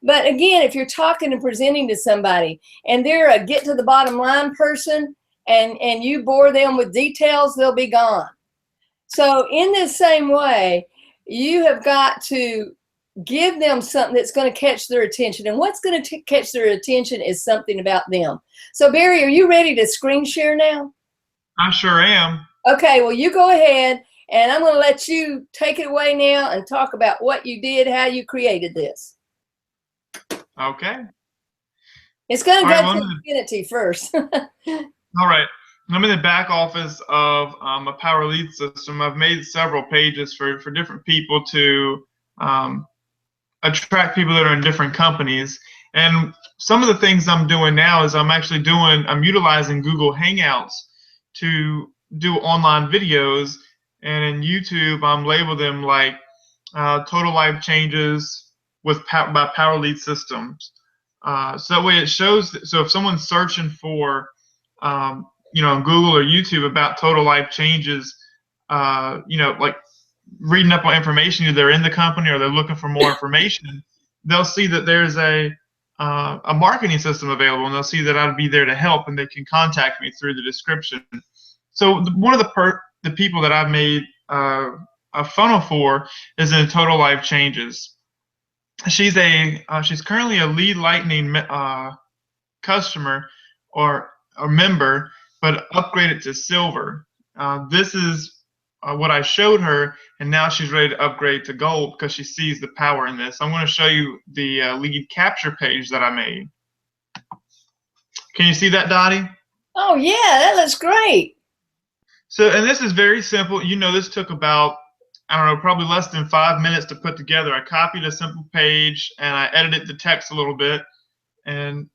But again, if you're talking and presenting to somebody and they're a get to the bottom line person and you bore them with details, they'll be gone. So in the same way, you have got to give them something that's going to catch their attention. And what's going to catch their attention is something about them. So Barry, are you ready to screen share now? I sure am. Okay, well, you go ahead And I'm going to let you take it away now and talk about what you did, how you created this. Okay. It's going to All go right, to infinity first. all right. I'm in the back office of a Power Lead system. I've made several pages for different people to attract people that are in different companies. And some of the things I'm doing now is I'm utilizing Google Hangouts to do online videos. And in YouTube, I'm labeled them like Total Life Changes by Power Lead Systems. So that way it shows. So if someone's searching for, on Google or YouTube about total life changes, like reading up on information, either they're in the company or they're looking for more information, they'll see that there's a marketing system available, and they'll see that I'd be there to help, and they can contact me through the description. So one of the people that I've made a funnel for is in Total Life Changes. She's currently a Lead Lightning customer or member, but upgraded to Silver. This is what I showed her, and now she's ready to upgrade to Gold because she sees the power in this. I'm going to show you the lead capture page that I made. Can you see that, Dottie? Oh yeah, that looks great. So, and this is very simple. This took about, I don't know, probably less than 5 minutes to put together. I copied a simple page and I edited the text a little bit, and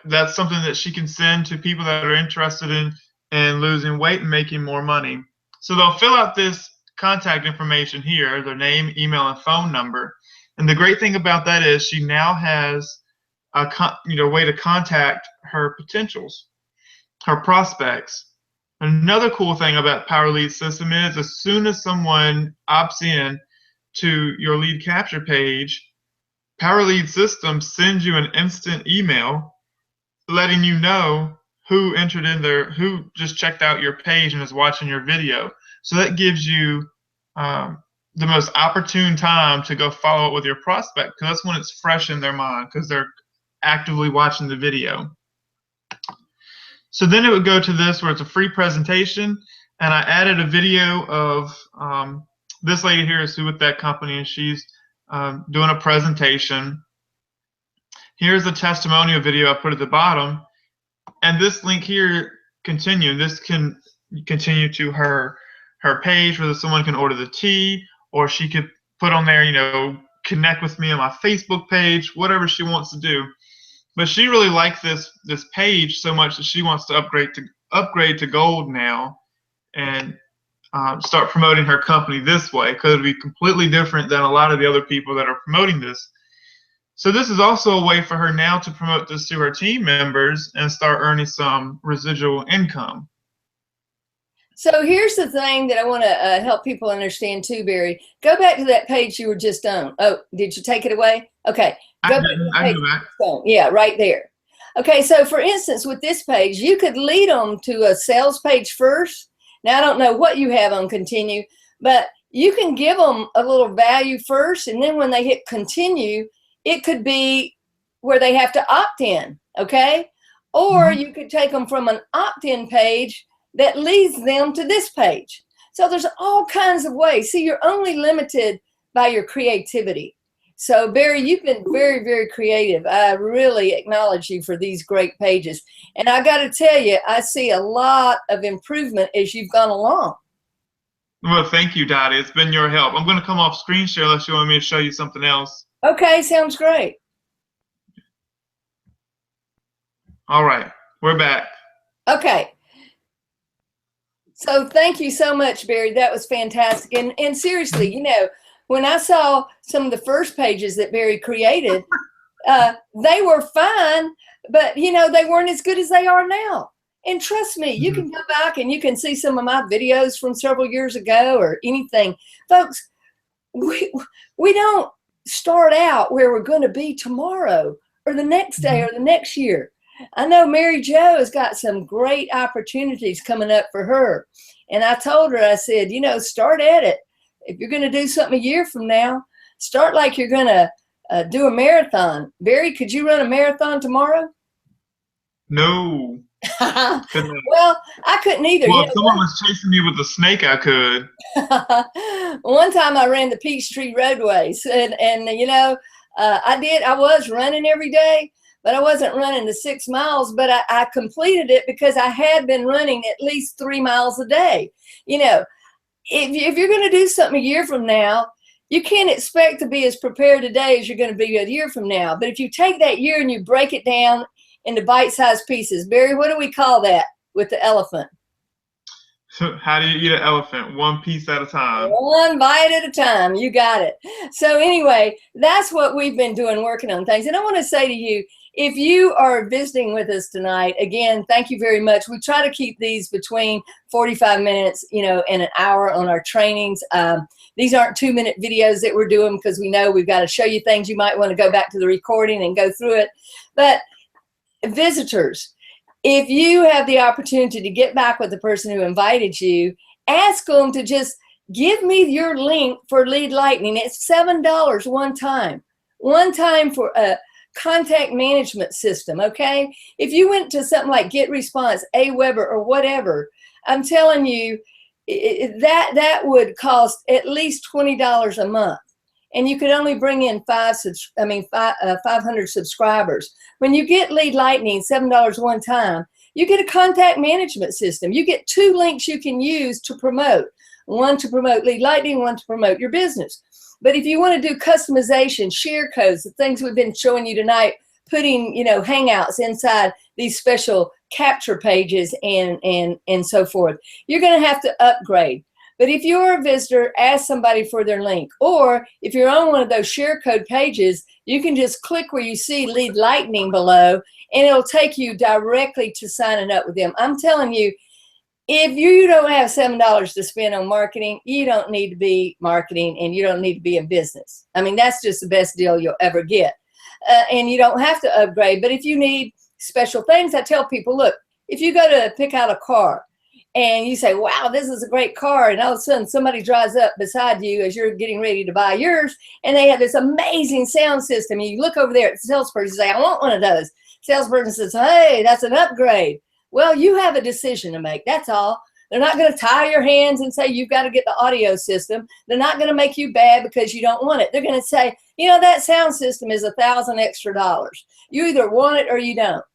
that's something that she can send to people that are interested in losing weight and making more money. So they'll fill out this contact information here, their name, email, and phone number. And the great thing about that is she now has a way to contact her potentials, her prospects. Another cool thing about Power Lead System is as soon as someone opts in to your lead capture page, Power Lead System sends you an instant email letting you know who entered in there, who just checked out your page and is watching your video. So that gives you the most opportune time to go follow up with your prospect, because that's when it's fresh in their mind because they're actively watching the video. So then it would go to this where it's a free presentation, and I added a video of this lady here is with that company, and she's doing a presentation. Here's a testimonial video I put at the bottom, and this link here this can continue to her page where someone can order the tea, or she could put on there, connect with me on my Facebook page, whatever she wants to do. But she really liked this page so much that she wants to upgrade to Gold now, and start promoting her company this way, because it'll be completely different than a lot of the other people that are promoting this. So this is also a way for her now to promote this to her team members and start earning some residual income. So here's the thing that I want to help people understand too, Barry. Go back to that page you were just on. Oh, did you take it away? Okay. Go back to the page. Yeah, right there. Okay, so for instance, with this page, you could lead them to a sales page first. Now, I don't know what you have on continue, but you can give them a little value first, and then when they hit continue, it could be where they have to opt in, okay? Or you could take them from an opt-in page that leads them to this page. So there's all kinds of ways. See, you're only limited by your creativity. So Barry, you've been very, very creative. I really acknowledge you for these great pages. And I got to tell you, I see a lot of improvement as you've gone along. Well, thank you, Dottie. It's been your help. I'm going to come off screen share unless you want me to show you something else. Okay, sounds great. All right, we're back. Okay. So thank you so much, Barry. That was fantastic. And seriously, when I saw some of the first pages that Barry created, they were fine, but they weren't as good as they are now. And trust me, you can go back and you can see some of my videos from several years ago or anything. Folks, we don't start out where we're going to be tomorrow or the next day or the next year. I know Mary Jo has got some great opportunities coming up for her. And I told her, I said, start at it. If you're going to do something a year from now, start like you're going to do a marathon. Barry, could you run a marathon tomorrow? No. Couldn't I? Well, I couldn't either. Well, You if someone was chasing me with a snake, I could. know, one time I ran the Peachtree roadways, and I was running every day, but I wasn't running the 6 miles, but I completed it because I had been running at least 3 miles a day. You know, if you're going to do something a year from now, you can't expect to be as prepared today as you're going to be a year from now. But if you take that year and you break it down into bite-sized pieces, Barry, what do we call that with the elephant? How do you eat an elephant? One piece at a time. One bite at a time. You got it. So anyway, that's what we've been doing, working on things. And I want to say to you, if you are visiting with us tonight, again, thank you very much. We try to keep these between 45 minutes, and an hour on our trainings. These aren't 2-minute videos that we're doing because we know we've got to show you things. You might want to go back to the recording and go through it. But visitors, if you have the opportunity to get back with the person who invited you, ask them to just give me your link for Lead Lightning. It's $7 one time for a contact management system, okay? If you went to something like GetResponse, Aweber, or whatever, I'm telling you, that would cost at least $20 a month. And you could only bring in 500 subscribers. When you get Lead Lightning, $7 one time, you get a contact management system. You get 2 links you can use to promote. One to promote Lead Lightning, one to promote your business. But if you want to do customization, share codes, the things we've been showing you tonight, putting, Hangouts inside these special capture pages and so forth, you're going to have to upgrade. But if you're a visitor, ask somebody for their link. Or if you're on one of those share code pages, you can just click where you see Lead Lightning below, and it'll take you directly to signing up with them. I'm telling you, if you don't have $7 to spend on marketing, you don't need to be marketing, and you don't need to be in business. I mean, that's just the best deal you'll ever get. And you don't have to upgrade. But if you need special things, I tell people, look, if you go to pick out a car, and you say, wow, this is a great car, and all of a sudden somebody drives up beside you as you're getting ready to buy yours, and they have this amazing sound system, and you look over there at the salesperson and say, I want one of those. Salesperson says, hey, that's an upgrade. Well, you have a decision to make, that's all. They're not going to tie your hands and say you've got to get the audio system. They're not going to make you bad because you don't want it. They're going to say, that sound system is $1,000 extra. You either want it or you don't.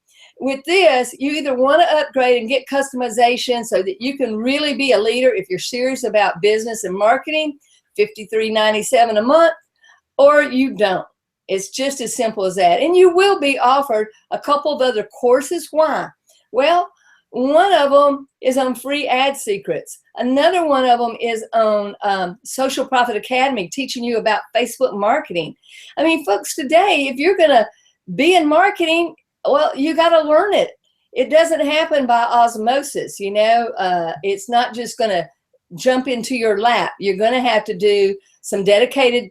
With this, you either want to upgrade and get customization so that you can really be a leader if you're serious about business and marketing, $53.97 a month, or you don't. It's just as simple as that. And you will be offered a couple of other courses. Why? Well, one of them is on free ad secrets. Another one of them is on Social Profit Academy, teaching you about Facebook marketing. I mean, folks, today, if you're going to be in marketing, well, you got to learn it. It doesn't happen by osmosis, It's not just going to jump into your lap. You're going to have to do some dedicated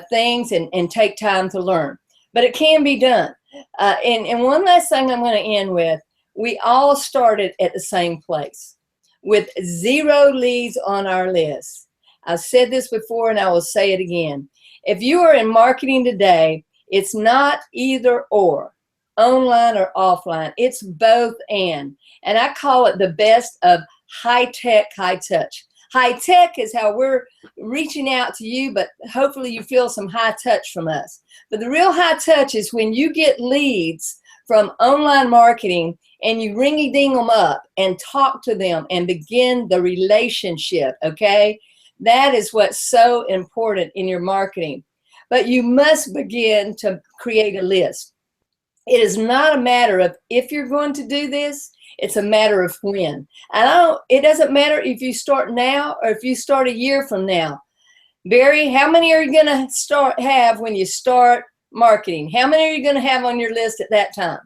things and take time to learn. But it can be done. And one last thing I'm going to end with, we all started at the same place with 0 leads on our list. I've said this before and I will say it again. If you are in marketing today, it's not either or. Online or offline, it's both and I call it the best of high tech, high touch. High tech is how we're reaching out to you, but hopefully you feel some high touch from us. But the real high touch is when you get leads from online marketing and you ringy-ding them up and talk to them and begin the relationship, okay? That is what's so important in your marketing. But you must begin to create a list. It is not a matter of if you're going to do this, it's a matter of when. And it doesn't matter if you start now or if you start a year from now. Barry, how many are you going to have when you start marketing? How many are you going to have on your list at that time?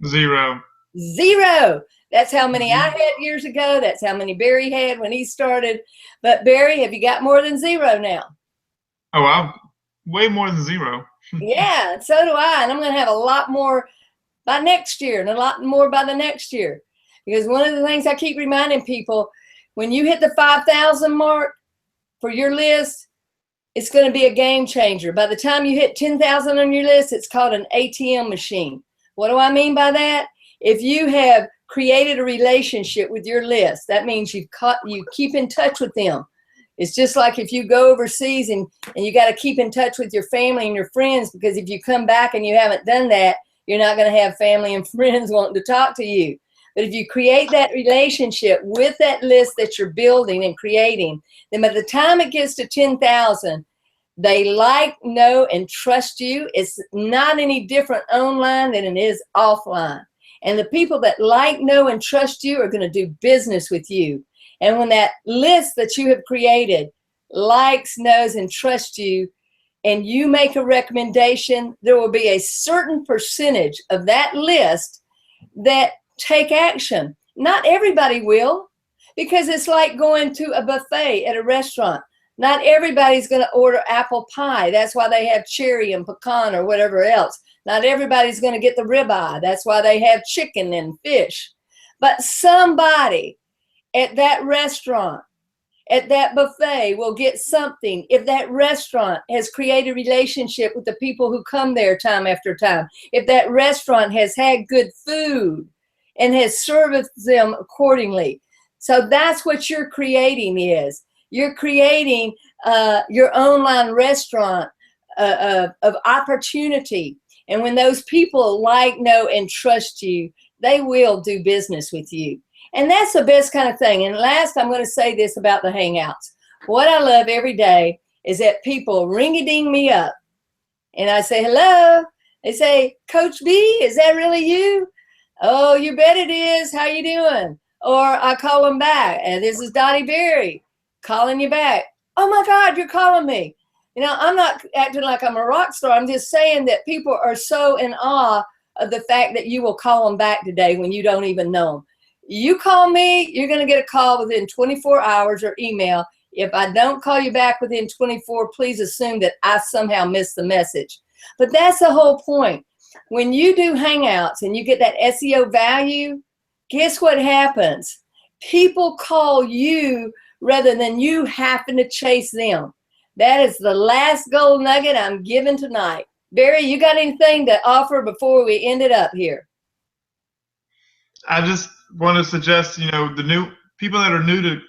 0. 0. That's how many I had years ago. That's how many Barry had when he started. But Barry, have you got more than 0 now? Oh, I'm way more than 0. Yeah, so do I. And I'm going to have a lot more by next year and a lot more by the next year. Because one of the things I keep reminding people, when you hit the 5,000 mark for your list, it's going to be a game changer. By the time you hit 10,000 on your list, it's called an ATM machine. What do I mean by that? If you have created a relationship with your list. That means you keep in touch with them. It's just like if you go overseas and you got to keep in touch with your family and your friends, because if you come back and you haven't done that, you're not going to have family and friends wanting to talk to you. But if you create that relationship with that list that you're building and creating, then by the time it gets to 10,000, they like, know, and trust you. It's not any different online than it is offline. And the people that like, know, and trust you are going to do business with you. And when that list that you have created likes, knows, and trusts you, and you make a recommendation, there will be a certain percentage of that list that take action. Not everybody will, because it's like going to a buffet at a restaurant. Not everybody's going to order apple pie. That's why they have cherry and pecan or whatever else. Not everybody's going to get the ribeye. That's why they have chicken and fish. But somebody at that restaurant, at that buffet, will get something if that restaurant has created a relationship with the people who come there time after time. If that restaurant has had good food and has serviced them accordingly. So that's what you're creating is. You're creating your online restaurant of opportunity. And when those people like, know, and trust you, they will do business with you. And that's the best kind of thing. And last, I'm going to say this about the Hangouts. What I love every day is that people ring-a-ding me up. And I say, hello. They say, Coach B, is that really you? Oh, you bet it is. How you doing? Or I call them back. And this is Dottie Berry calling you back. Oh, my God, you're calling me. You know, I'm not acting like I'm a rock star. I'm just saying that people are so in awe of the fact that you will call them back today when you don't even know them. You call me, you're going to get a call within 24 hours or email. If I don't call you back within 24, please assume that I somehow missed the message. But that's the whole point. When you do Hangouts and you get that SEO value, guess what happens? People call you rather than you having to chase them. That is the last gold nugget I'm giving tonight. Barry, you got anything to offer before we end it up here? I just want to suggest, the new people that are new to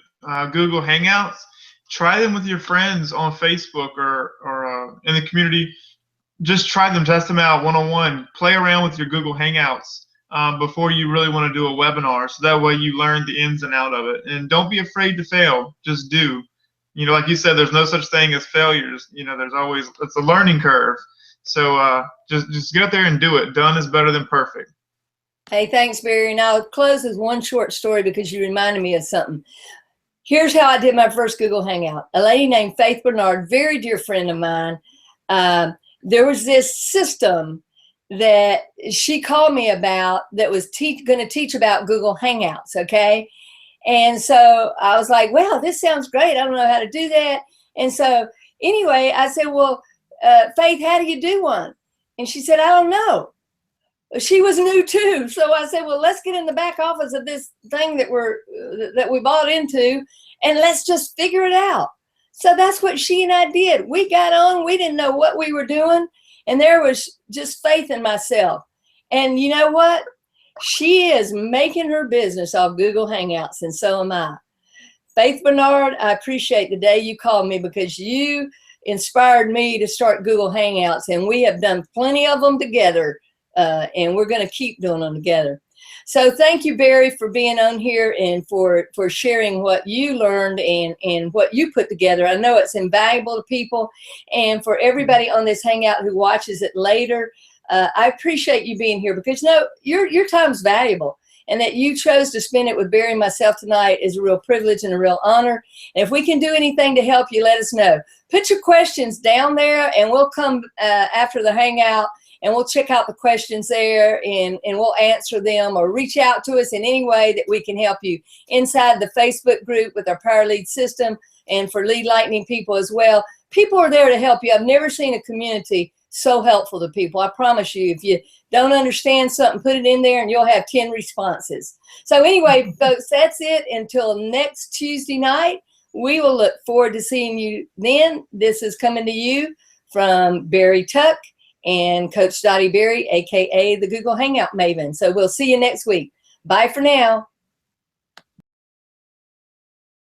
Google Hangouts, try them with your friends on Facebook or in the community. Just try them, test them out one-on-one. Play around with your Google Hangouts before you really want to do a webinar, so that way you learn the ins and out of it. And don't be afraid to fail. Just do. Like you said, there's no such thing as failures. There's always, it's a learning curve. So just get out there and do it. Done is better than perfect. Hey, thanks, Barry. And I'll close with one short story because you reminded me of something. Here's how I did my first Google Hangout. A lady named Faith Bernard, very dear friend of mine, there was this system that she called me about that was going to teach about Google Hangouts, okay? And so I was like, well, this sounds great. I don't know how to do that. And so anyway, I said, well, Faith, how do you do one? And she said, I don't know. She was new too. So I said, well, let's get in the back office of this thing that we bought into and let's just figure it out. So that's what she and I did. We got on, we didn't know what we were doing. And there was just Faith in myself. And you know what? She is making her business off Google Hangouts, and so am I. Faith Bernard, I appreciate the day you called me because you inspired me to start Google Hangouts, and we have done plenty of them together, and we're going to keep doing them together. So thank you, Barry, for being on here and for sharing what you learned and what you put together. I know it's invaluable to people, and for everybody on this Hangout who watches it later, I appreciate you being here because your time's valuable, and that you chose to spend it with Barry and myself tonight is a real privilege and a real honor. And if we can do anything to help you, let us know. Put your questions down there, and we'll come after the Hangout, and we'll check out the questions there, and we'll answer them, or reach out to us in any way that we can help you inside the Facebook group with our Power Lead system, and for Lead Lightning people as well. People are there to help you. I've never seen a community so helpful to people. I promise you, if you don't understand something, put it in there and you'll have 10 responses. So anyway, folks, that's it until next Tuesday night. We will look forward to seeing you then. This is coming to you from Barry Tuck and Coach Dottie Berry, aka the Google Hangout Maven. So we'll see you next week. Bye for now.